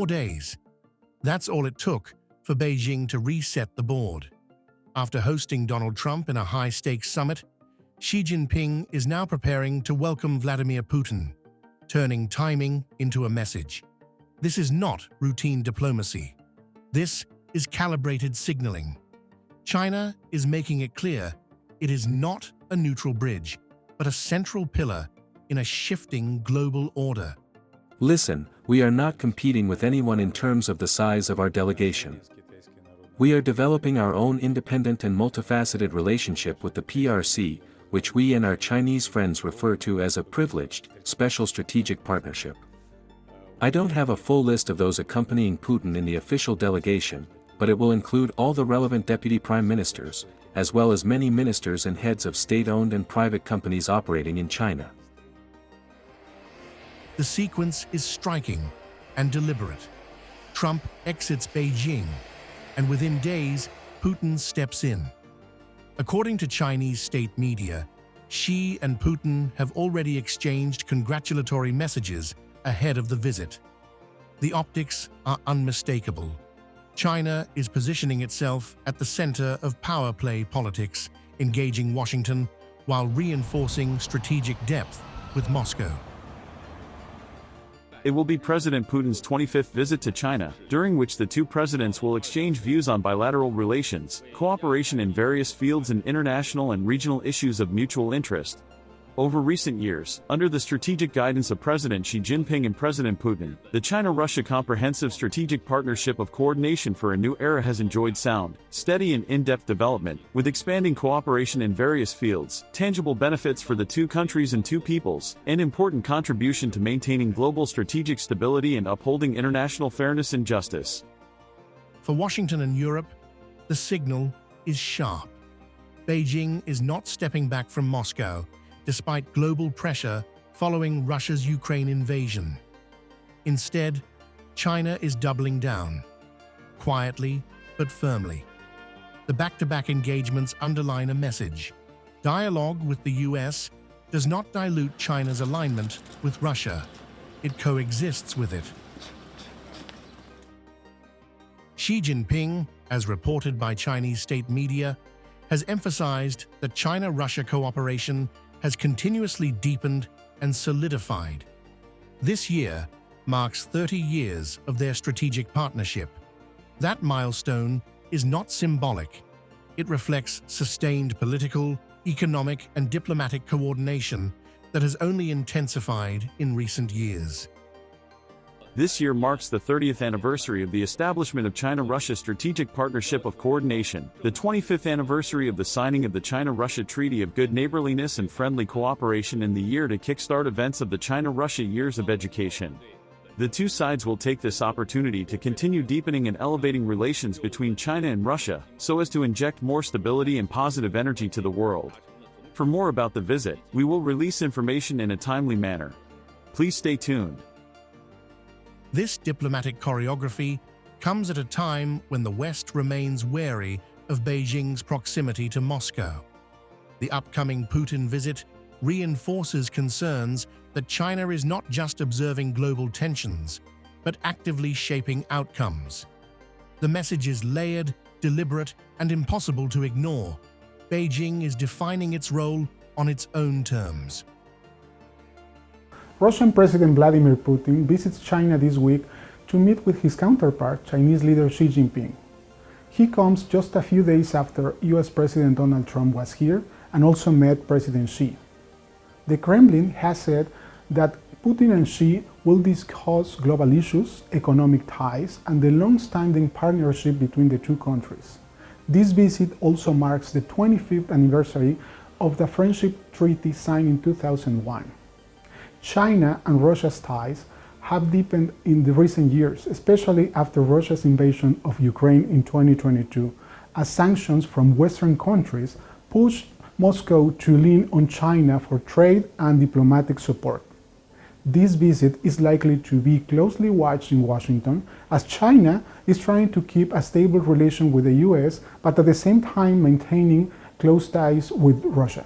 4 days. That's all it took for Beijing to reset the board. After hosting Donald Trump in a high-stakes summit, Xi Jinping is now preparing to welcome Vladimir Putin, turning timing into a message. This is not routine diplomacy. This is calibrated signaling. China is making it clear it is not a neutral bridge, but a central pillar in a shifting global order. Listen, we are not competing with anyone in terms of the size of our delegation. We are developing our own independent and multifaceted relationship with the PRC, which we and our Chinese friends refer to as a privileged, special strategic partnership. I don't have a full list of those accompanying Putin in the official delegation, but it will include all the relevant deputy prime ministers, as well as many ministers and heads of state-owned and private companies operating in China. The sequence is striking and deliberate. Trump exits Beijing, and within days, Putin steps in. According to Chinese state media, Xi and Putin have already exchanged congratulatory messages ahead of the visit. The optics are unmistakable. China is positioning itself at the center of power play politics, engaging Washington while reinforcing strategic depth with Moscow. It will be President Putin's 25th visit to China, during which the two presidents will exchange views on bilateral relations, cooperation in various fields and international and regional issues of mutual interest. Over recent years, under the strategic guidance of President Xi Jinping and President Putin, the China-Russia Comprehensive Strategic Partnership of Coordination for a New Era has enjoyed sound, steady and in-depth development, with expanding cooperation in various fields, tangible benefits for the two countries and two peoples, and important contribution to maintaining global strategic stability and upholding international fairness and justice. For Washington and Europe, the signal is sharp. Beijing is not stepping back from Moscow, despite global pressure following Russia's Ukraine invasion. Instead, China is doubling down, quietly but firmly. The back-to-back engagements underline a message. Dialogue with the US does not dilute China's alignment with Russia. It coexists with it. Xi Jinping, as reported by Chinese state media, has emphasized that China-Russia cooperation has continuously deepened and solidified. This year marks 30 years of their strategic partnership. That milestone is not symbolic. It reflects sustained political, economic, and diplomatic coordination that has only intensified in recent years. This year marks the 30th anniversary of the establishment of China-Russia Strategic Partnership of Coordination, the 25th anniversary of the signing of the China-Russia Treaty of Good Neighborliness and Friendly Cooperation, and the year to kickstart events of the China-Russia Years of Education. The two sides will take this opportunity to continue deepening and elevating relations between China and Russia, so as to inject more stability and positive energy to the world. For more about the visit, we will release information in a timely manner. Please stay tuned. This diplomatic choreography comes at a time when the West remains wary of Beijing's proximity to Moscow. The upcoming Putin visit reinforces concerns that China is not just observing global tensions, but actively shaping outcomes. The message is layered, deliberate, and impossible to ignore. Beijing is defining its role on its own terms. Russian President Vladimir Putin visits China this week to meet with his counterpart, Chinese leader Xi Jinping. He comes just a few days after US President Donald Trump was here and also met President Xi. The Kremlin has said that Putin and Xi will discuss global issues, economic ties, and the long-standing partnership between the two countries. This visit also marks the 25th anniversary of the Friendship Treaty signed in 2001. China and Russia's ties have deepened in the recent years, especially after Russia's invasion of Ukraine in 2022, as sanctions from Western countries pushed Moscow to lean on China for trade and diplomatic support. This visit is likely to be closely watched in Washington, as China is trying to keep a stable relation with the US, but at the same time maintaining close ties with Russia.